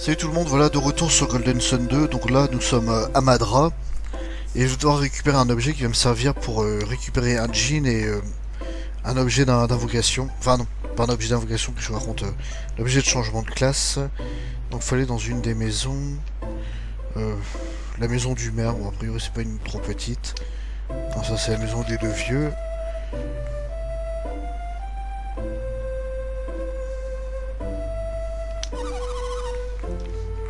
Salut tout le monde, voilà de retour sur Golden Sun 2, donc là nous sommes à Madra et je dois récupérer un objet qui va me servir pour récupérer un jean et un objet d'invocation, enfin non, pas un objet d'invocation que je raconte, l'objet de changement de classe. Donc il faut aller dans une des maisons, la maison du maire, bon a priori c'est pas une trop petite, non ça c'est la maison des deux vieux.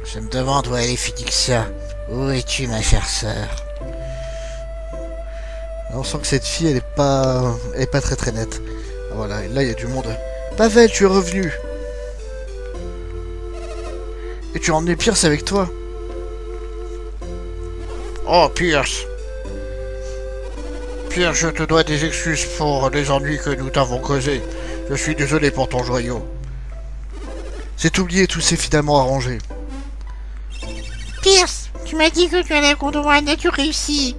Je me demande où elle est Phoenixa. Où es-tu, ma chère sœur? On sent que cette fille elle est pas très nette. Ah, voilà, et là il y a du monde. Pavel, tu es revenu. Et tu as emmené Pierce avec toi. Oh, Pierce. Pierce, je te dois des excuses pour les ennuis que nous t'avons causés. Je suis désolé pour ton joyau. C'est oublié, tout s'est finalement arrangé. Pierce, tu m'as dit que tu allais contre moi, as-tu réussi?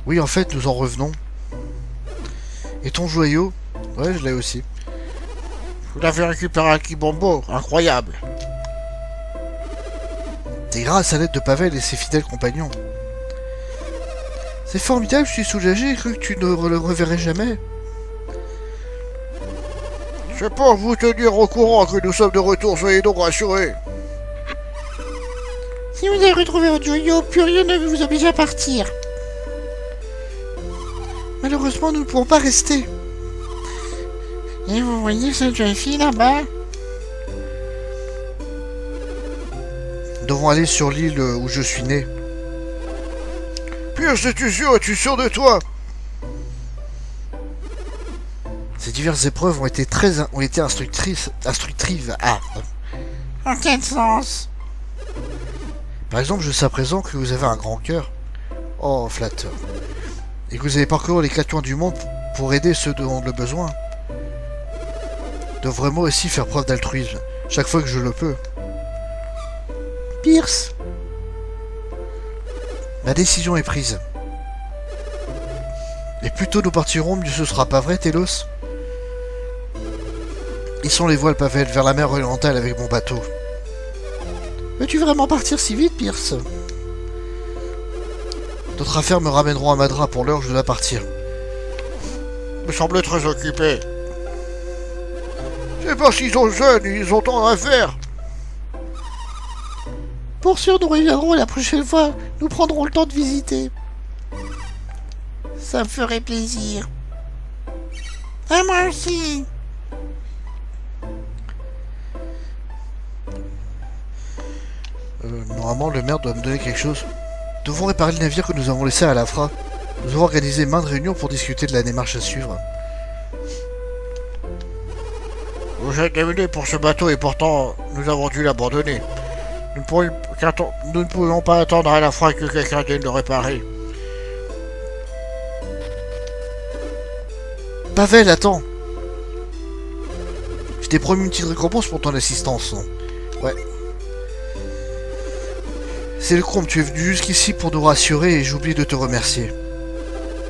Oui, en fait, nous en revenons. Et ton joyau? Ouais, je l'ai aussi. Vous l'avez récupéré à Kibombo, incroyable. C'est grâce à l'aide de Pavel et ses fidèles compagnons. C'est formidable, je suis soulagé, j'ai cru que tu ne le reverrais jamais. C'est pour vous tenir au courant que nous sommes de retour, soyez donc rassurés. Si vous avez retrouvé votre joyau, plus rien ne vous oblige à partir. Malheureusement, nous ne pourrons pas rester. Et vous voyez cette jeune fille là-bas? Nous devons aller sur l'île où je suis né. Pierce, es-tu sûr? Es-tu sûr de toi? Ces diverses épreuves ont été instructrices. En quel sens? Par exemple, je sais à présent que vous avez un grand cœur. Oh, flatteur. Et que vous avez parcouru les quatre coins du monde pour aider ceux dont ont le besoin. Je devrais moi aussi faire preuve d'altruisme, chaque fois que je le peux. Pierce, ma décision est prise. Et plus tôt nous partirons, mieux ce sera, pas vrai, Télos? Hissons les voiles, Pavel, vers la mer orientale avec mon bateau. Veux-tu vraiment partir si vite, Pierce? D'autres affaires me ramèneront à Madra. Pour l'heure, je dois partir. Me semble très occupé. C'est parce qu'ils sont jeunes, ils ont tant à faire. Pour sûr, nous reviendrons la prochaine fois. Nous prendrons le temps de visiter. Ça me ferait plaisir. À moi aussi. Normalement, le maire doit me donner quelque chose. Nous devons réparer le navire que nous avons laissé à Lafra. Nous avons organisé maintes réunions pour discuter de la démarche à suivre. Vous êtes démenés pour ce bateau et pourtant nous avons dû l'abandonner. Nous ne pouvions pas attendre à la fois que quelqu'un vienne le réparer. Pavel, attends. Je t'ai promis une petite récompense pour ton assistance, non? Ouais. C'est le comble, tu es venu jusqu'ici pour nous rassurer et j'oublie de te remercier.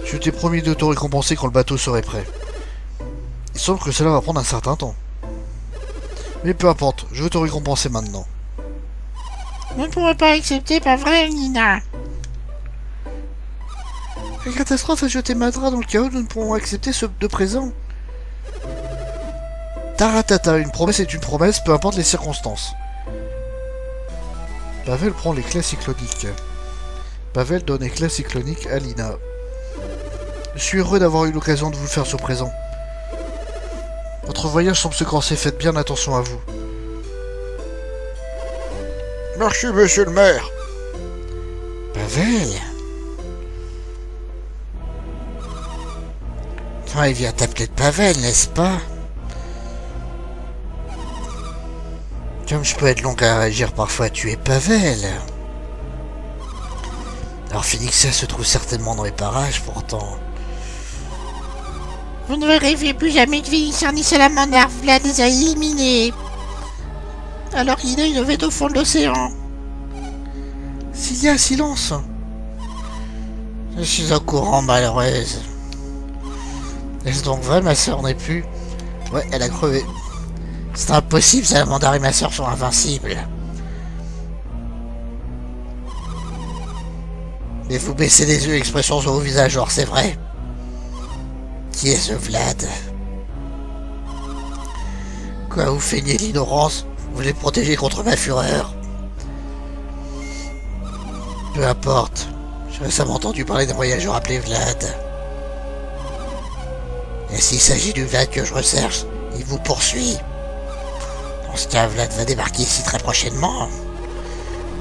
Je t'ai promis de te récompenser quand le bateau serait prêt. Il semble que cela va prendre un certain temps. Mais peu importe, je veux te récompenser maintenant. Vous ne pourrez pas accepter, pas vrai, Nina? La catastrophe a jeté Madra dans le chaos, nous ne pourrons accepter ce de présent. Taratata, une promesse est une promesse, peu importe les circonstances. Pavel prend l'éclat cyclonique. Pavel donne éclat cyclonique à Lina. Je suis heureux d'avoir eu l'occasion de vous faire ce présent. Votre voyage semble se corser, faites bien attention à vous. Merci, monsieur le maire. Pavel? Toi, il vient t'appeler de Pavel, n'est-ce pas? Comme je peux être long à réagir parfois, tu es Pavel. Alors Phoenixa se trouve certainement dans les parages, pourtant. Vous ne rêvez plus jamais que Phoenixa ni Salamander, Vlad les a éliminés. Alors qu'il est au fond de l'océan. S'il y a silence. Je suis au courant, malheureuse. Est-ce donc vrai, ma sœur n'est plus? Ouais, elle a crevé. C'est impossible, Salamandre et ma sœur sont invincibles. Mais vous baissez les yeux, expression sur vos visages, or c'est vrai. Qui est ce Vlad? Quoi, vous feignez l'ignorance? Vous voulez protéger contre ma fureur? Peu importe. J'ai récemment entendu parler d'un voyageur appelé Vlad. Et s'il s'agit du Vlad que je recherche, il vous poursuit. Dans ce cas, Vlad va débarquer ici très prochainement.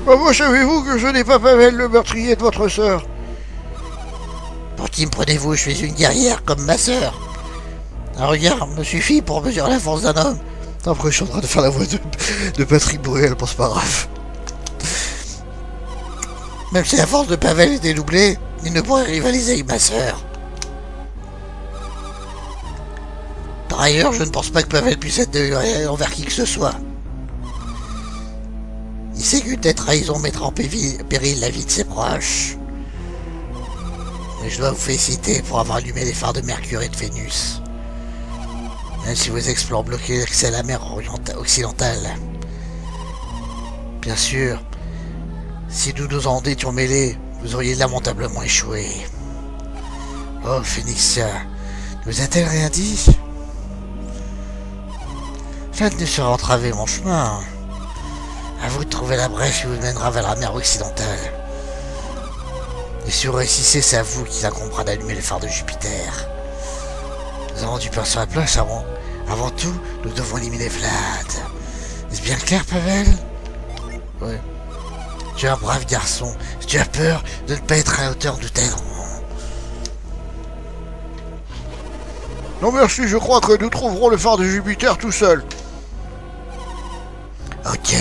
Comment savez-vous que je n'ai pas Pavel, le meurtrier de votre sœur? Pour qui me prenez-vous? Je suis une guerrière comme ma sœur. Un regard me suffit pour mesurer la force d'un homme. Après, je suis en train de faire la voix de Patrick Bruel, pense pas grave. Même si la force de Pavel est dédoublée, il ne pourrait rivaliser avec ma sœur. Par ailleurs, je ne pense pas que Pavel puisse être déloyal envers qui que ce soit. Il sait qu'une telle trahison mettra en péril la vie de ses proches. Mais je dois vous féliciter pour avoir allumé les phares de Mercure et de Vénus. Même si vos exploits ont bloqué l'accès à la mer occidentale. Bien sûr, si nous nous en étions mêlés, vous auriez lamentablement échoué. Oh, Phénixia, ne vous a-t-elle rien dit? Vlad ne sera entravé mon chemin. À vous de trouver la brèche qui vous mènera vers la mer occidentale. Et si vous réussissez, c'est à vous qu'il incombera d'allumer les phares de Jupiter. Nous avons du pain sur la planche avant. Avant tout, nous devons éliminer Vlad. Est-ce bien clair, Pavel? Ouais. Tu es un brave garçon. Tu as peur de ne pas être à la hauteur de tes rangs. Non merci, je crois que nous trouverons le phare de Jupiter tout seul. Ok,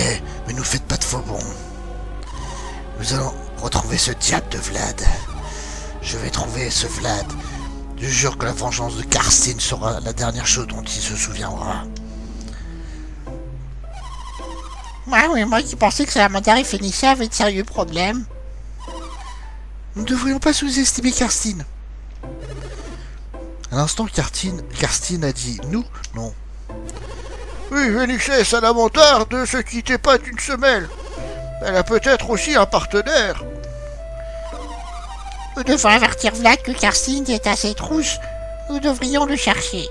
mais ne faites pas de faux bons. Nous allons retrouver ce diable de Vlad. Je vais trouver ce Vlad. Je jure que la vengeance de Karstine sera la dernière chose dont il se souviendra. Oui, moi qui pensais que Salamandre et Phénixia avaient de sérieux problèmes. Nous ne devrions pas sous-estimer Karstine. À l'instant, Karstine a dit nous, non. Oui, Phénixia et Salamandre ne se quittaient pas d'une semelle. Elle a peut-être aussi un partenaire. Nous devons avertir Vlad que Karstine est assez trousse. Nous devrions le chercher.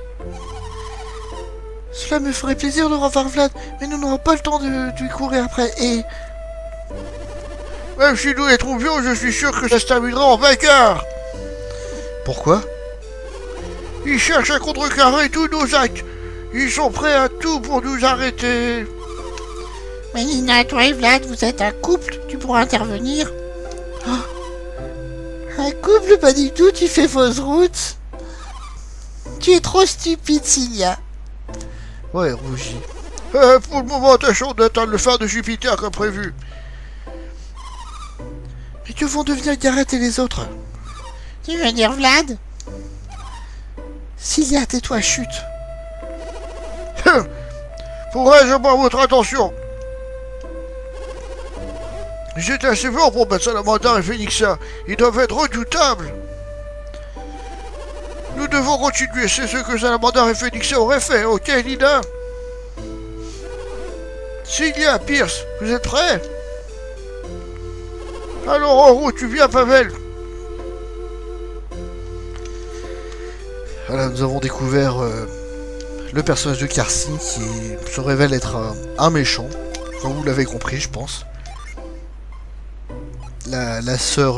Cela me ferait plaisir de revoir Vlad, mais nous n'aurons pas le temps de lui courir après. Et même si nous les trouvions, je suis sûr que ça se terminera en bagarre. Pourquoi? Ils cherchent à contrecarrer tous nos actes. Ils sont prêts à tout pour nous arrêter. Mais Nina, toi et Vlad, vous êtes un couple, tu pourras intervenir. Oh. Un couple, pas du tout, tu fais fausse route. Tu es trop stupide, Cilia. Ouais, rougis. Pour le moment, tâchons d'atteindre le phare de Jupiter comme prévu. Mais que vont devenir Gareth et les autres? Tu veux dire Vlad? Cilia, tais-toi, chute. Pourrais-je avoir votre attention? J'étais assez fort pour battre Salamandre et Phénixia. Ils doivent être redoutables. Nous devons continuer. C'est ce que Salamandre et Phénixia auraient fait, ok, Lina? Cilia, Pierce, vous êtes prêts? Alors en route, tu viens, Pavel? Voilà, nous avons découvert le personnage de Karstine qui se révèle être un méchant. Enfin, vous l'avez compris, je pense. La sœur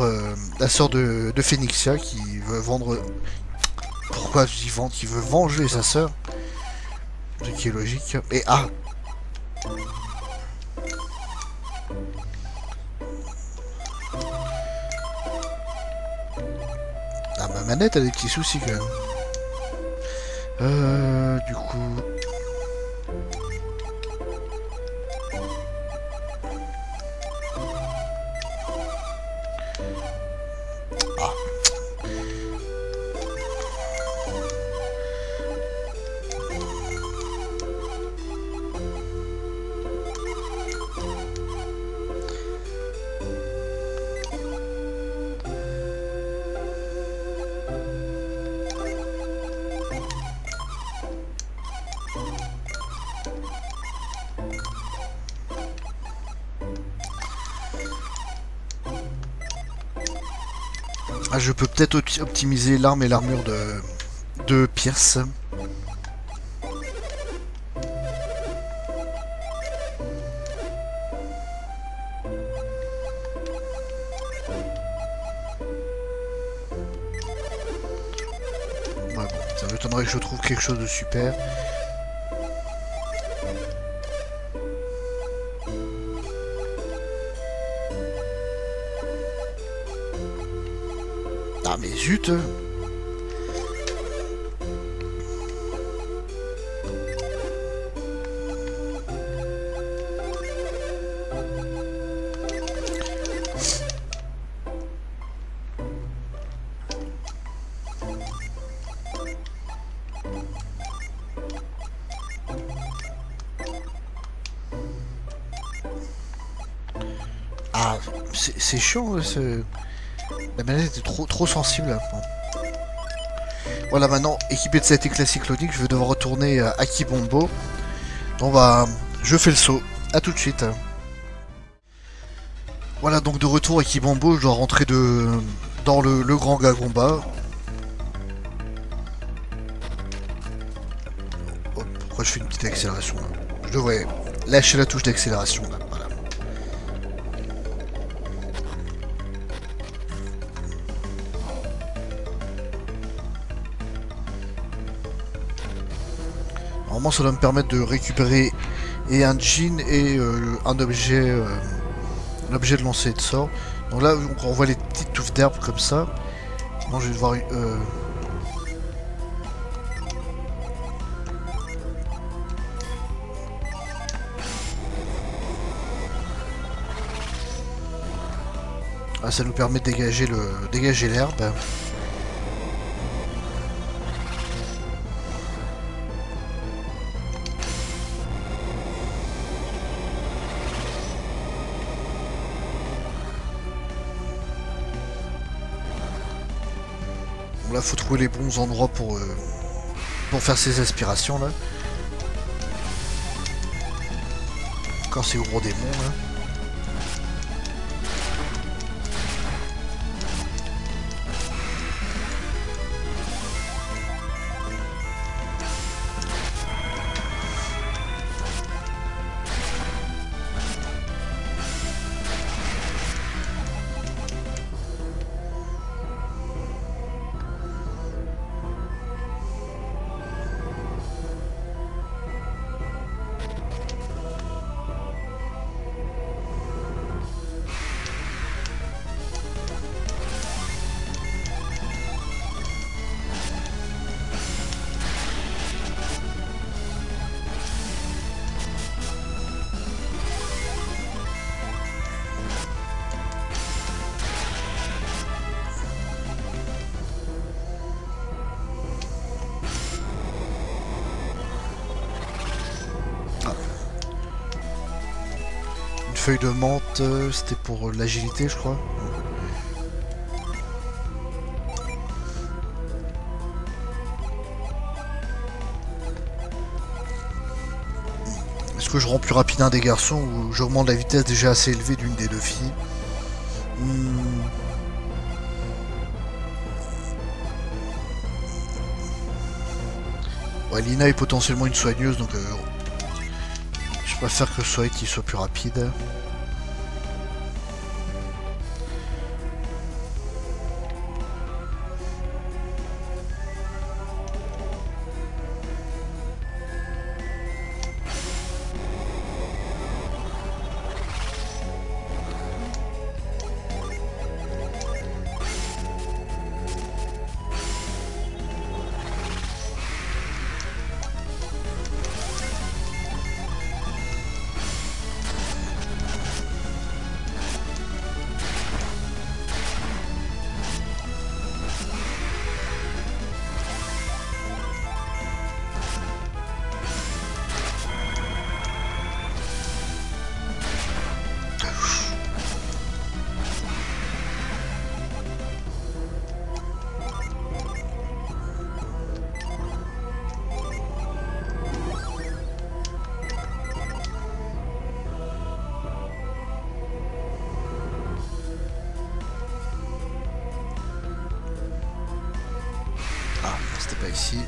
de Phénixia qui veut vendre... Pourquoi je dis vendre? Qui veut venger sa sœur. Ce qui est logique. Et ah, ma manette a des petits soucis quand même. Du coup... Ah. Ah, je peux peut-être optimiser l'arme et l'armure de Pierce. Ouais, bon, ça m'étonnerait que je trouve quelque chose de super. Ah mais zut! Ah, c'est chiant, la manette était trop sensible. Bon. Voilà, maintenant, équipé de cette éclat cyclonique, je vais devoir retourner à Kibombo. Donc bah, je fais le saut. À tout de suite. Voilà, donc de retour à Kibombo, je dois rentrer dans le grand Gagomba. Oh, pourquoi je fais une petite accélération là? Je devrais lâcher la touche d'accélération là, voilà. Normalement, ça doit me permettre de récupérer et un jean et un objet de lancer de sort. Donc là, on voit les petites touffes d'herbe comme ça. Moi, je vais devoir... Ah, ça nous permet de dégager l'herbe. Là, faut trouver les bons endroits pour faire ces aspirations là. Encore ces gros démons là. Feuille de menthe, c'était pour l'agilité, je crois. Est-ce que je rends plus rapide un des garçons ou j'augmente la vitesse déjà assez élevée d'une des deux filles? Ouais, Lina est potentiellement une soigneuse, donc je préfère que ce soit elle qui soit plus rapide. ici.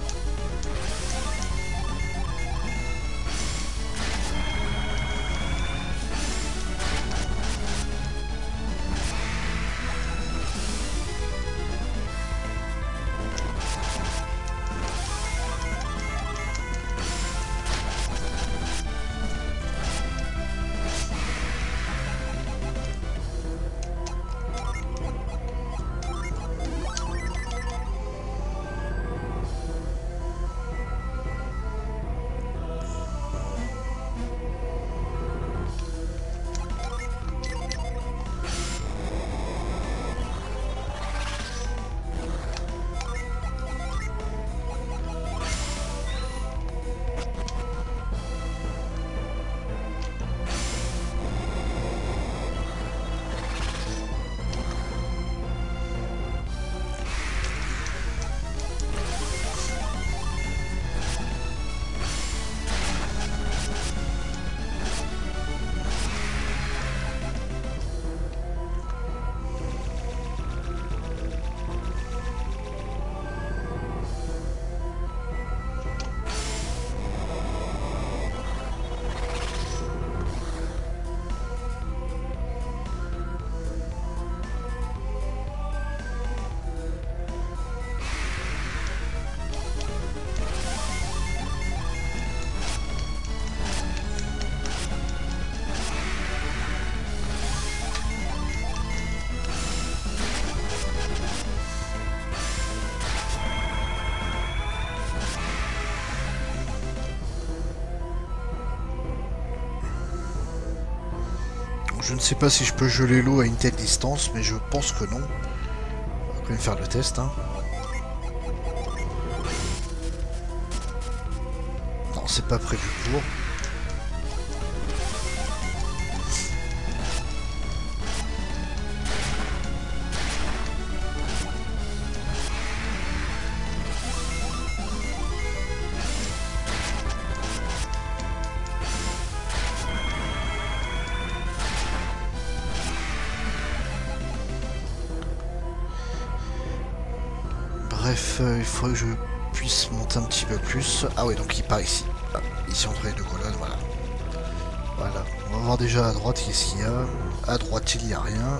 Je ne sais pas si je peux geler l'eau à une telle distance, mais je pense que non. On va quand même faire le test. Hein. Non, c'est pas prévu pour. Bref, il faudrait que je puisse monter un petit peu plus. Ah ouais, donc il part ici. Ah, ici entre les deux colonnes, voilà. Voilà. On va voir déjà à droite qu'est-ce qu'il y a. À droite, il n'y a rien.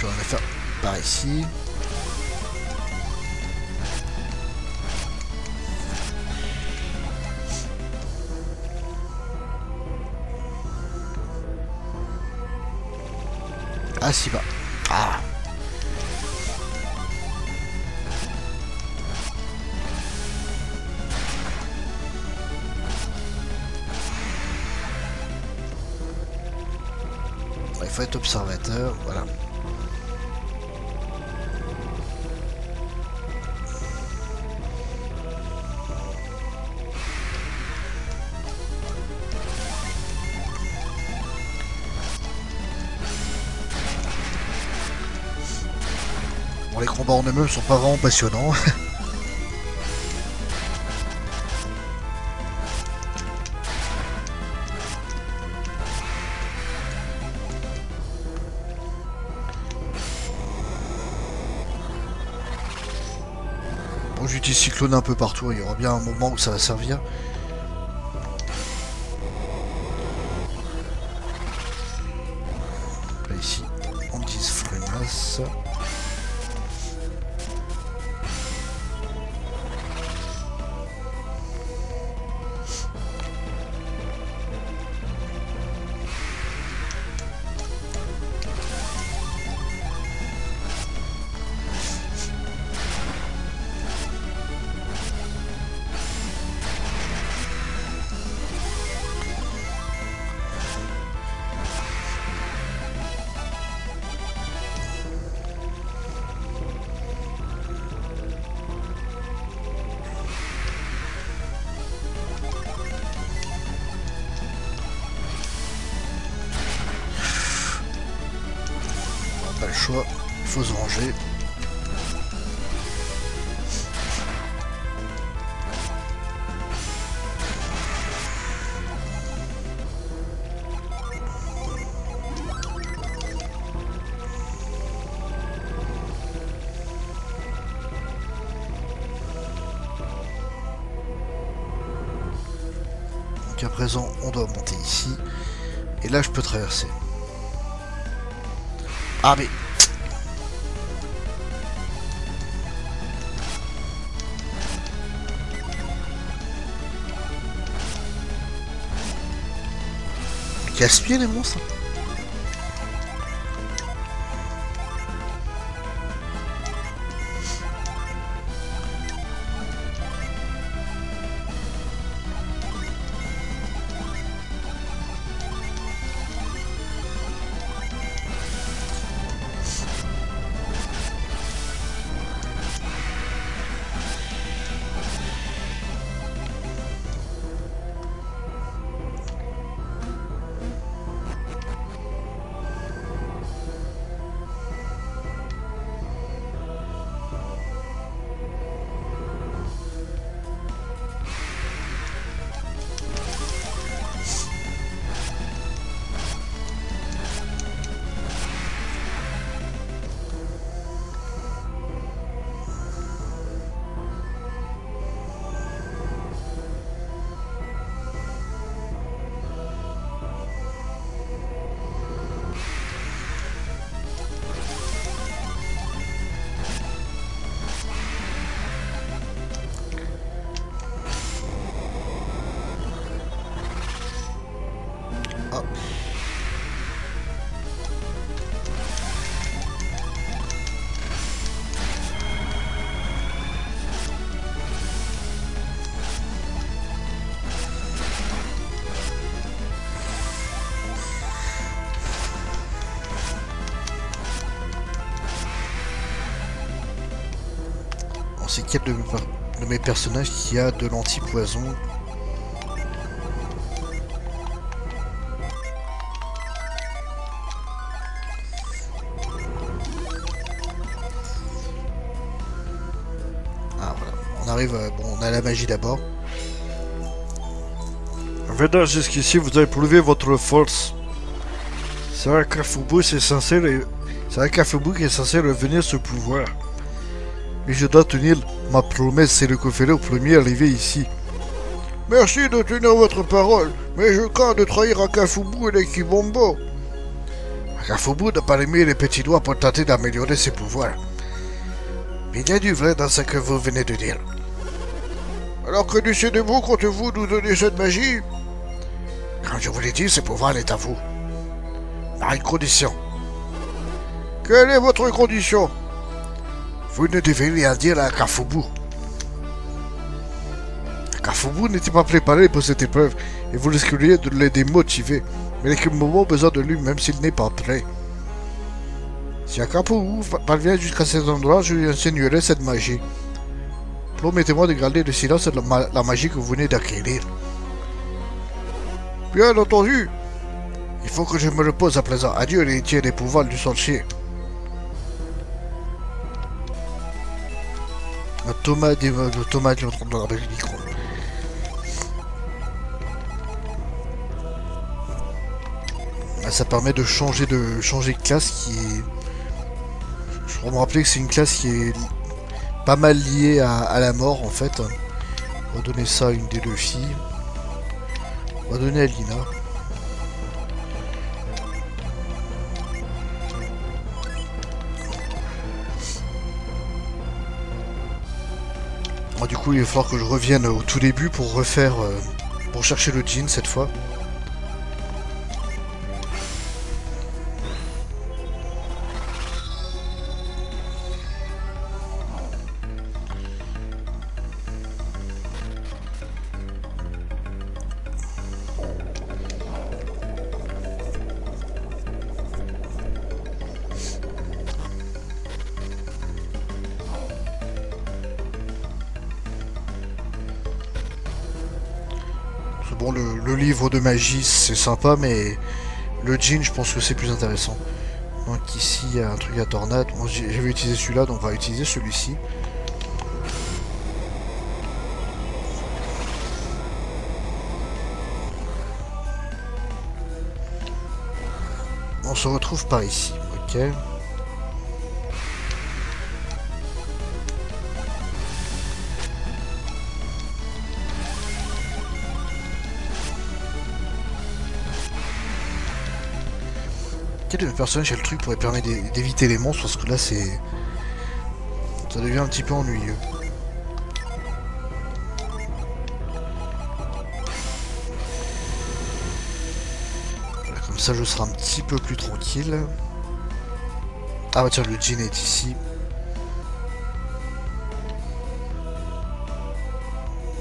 On va faire par ici. Ah si bas. Ah. Il faut être observateur, voilà. Bon, les combats en eux-mêmes sont pas vraiment passionnants. Bon, j'utilise cyclone un peu partout, il y aura bien un moment où ça va servir. Là, ici, on utilise Fremas. choix, il faut se venger. Donc à présent, on doit monter ici. Et là, je peux traverser. Ah mais... Casse-pied les monstres. C'est quel de mes personnages qui a de l'anti-poison? Ah voilà, on arrive, bon on a la magie d'abord. Venant jusqu'ici, vous avez prouvé votre force. C'est un Kafubu, c'est un Kafubu qui est censé revenir sur le pouvoir. Et je dois tenir ma promesse, c'est de conférer au premier arrivé ici. Merci de tenir votre parole, mais je crains de trahir Akafubu et les Kibombo. Akafubu n'a pas mis les petits doigts pour tenter d'améliorer ses pouvoirs. Mais il y a du vrai dans ce que vous venez de dire. Alors que décidez-vous, comptez-vous nous donner cette magie? Quand je vous l'ai dit, ce pouvoir est à vous. À une condition. Quelle est votre condition? Vous ne devez rien dire à Akafubu. Akafubu n'était pas préparé pour cette épreuve et vous risqueriez de le démotiver. Mais les Kimomo ont besoin de lui même s'il n'est pas prêt. Si Akafubu parvient jusqu'à cet endroit, je lui enseignerai cette magie. Promettez-moi de garder le silence de la magie que vous venez d'acquérir. Bien entendu. Il faut que je me repose à présent. Adieu l'héritier des pouvoirs du sorcier. Thomas est en train de regarder le micro. Ça permet de changer de classe qui est... Je crois me rappeler que c'est une classe qui est pas mal liée à la mort en fait. On va donner ça à une des deux filles. On va donner à Lina. Du coup, il va falloir que je revienne au tout début pour refaire, pour chercher le djinn cette fois. Bon, le livre de magie, c'est sympa, mais le djinn, je pense que c'est plus intéressant. Donc ici il y a un truc à tornade. Bon, j'avais utilisé celui-là, donc on va utiliser celui-ci. On se retrouve par ici, ok. Quel personnage a le truc pourrait permettre d'éviter les monstres parce que là c'est... ça devient un petit peu ennuyeux. Voilà, comme ça je serai un petit peu plus tranquille. Ah bah tiens, le djinn est ici.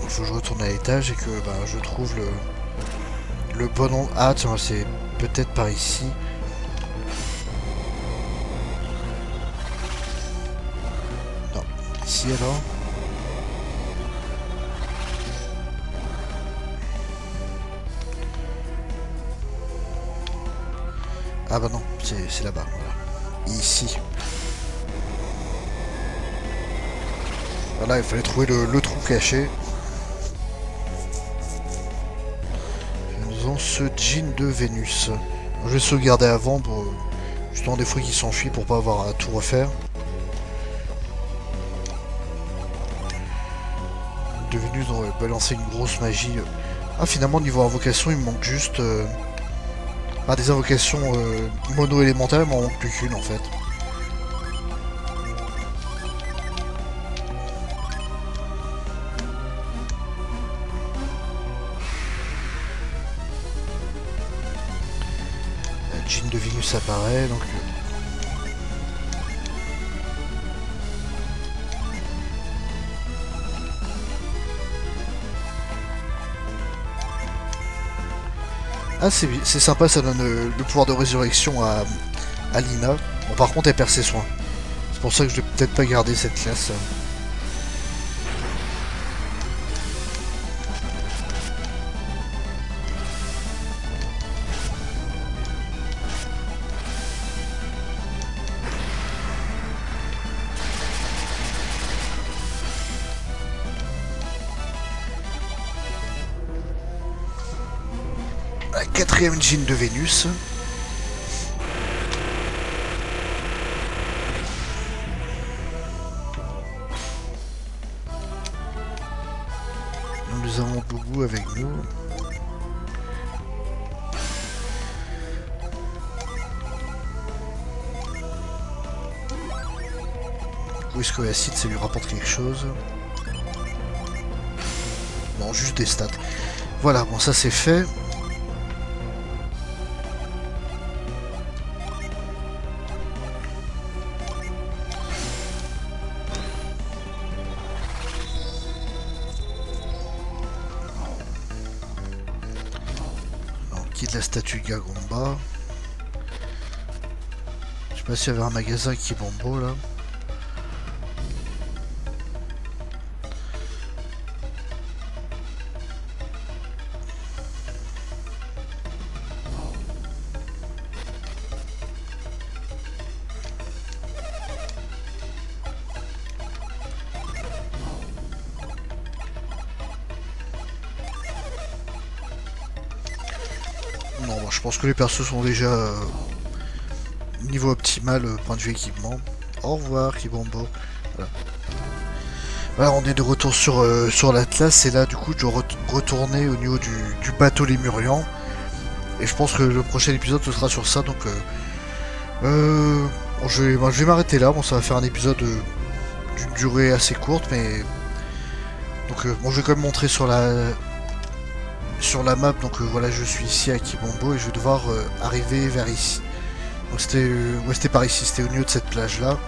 Il faut que je retourne à l'étage et que bah, je trouve le bon endroit. Ah tiens, c'est peut-être par ici. Ici alors. Ah bah non, c'est là-bas, voilà. Ici. Voilà, il fallait trouver le trou caché. Nous avons ce djinn de Vénus. Je vais sauvegarder avant pour justement des fois qu'il s'enfuit pour pas avoir à tout refaire. De Vénus, on va balancer une grosse magie. Ah finalement niveau invocation il me manque juste des invocations mono-élémentaires, mais il m'en manque plus qu'une en fait. La djinn de Vénus apparaît donc. Ah c'est sympa, ça donne le pouvoir de résurrection à Lina. Bon par contre elle perd ses soins. C'est pour ça que je vais peut-être pas garder cette classe. La quatrième djinn de Vénus. Nous avons Boubou avec nous. Où est-ce que l'acide ça lui rapporte quelque chose? Non, juste des stats. Voilà, bon ça c'est fait. De la statue de Gagomba. Je sais pas s'il y avait un magasin qui est bombo là. Non, bon, je pense que les persos sont déjà niveau optimal point de vue équipement. Au revoir Kibombo. Voilà. Voilà, on est de retour sur l'Atlas et là du coup je dois retourner au niveau du bateau Lémurian. Et je pense que le prochain épisode ce sera sur ça, donc bon, je vais m'arrêter là. Bon, ça va faire un épisode d'une durée assez courte, mais donc bon, je vais quand même montrer sur la map. Donc voilà, je suis ici à Kibombo et je vais devoir arriver vers ici. Donc c'était par ici, c'était au milieu de cette plage là.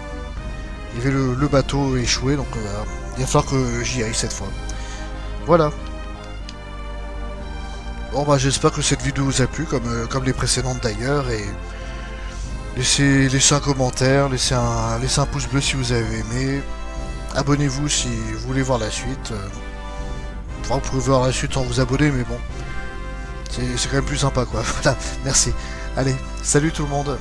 Il y avait le bateau échoué, donc il va falloir que j'y aille cette fois. Voilà. Bon bah j'espère que cette vidéo vous a plu, comme les précédentes d'ailleurs, et laissez un commentaire, laissez un pouce bleu si vous avez aimé. Abonnez-vous si vous voulez voir la suite. Enfin, vous pouvez voir la suite sans vous abonner, mais bon, c'est quand même plus sympa quoi. Voilà, merci. Allez, salut tout le monde.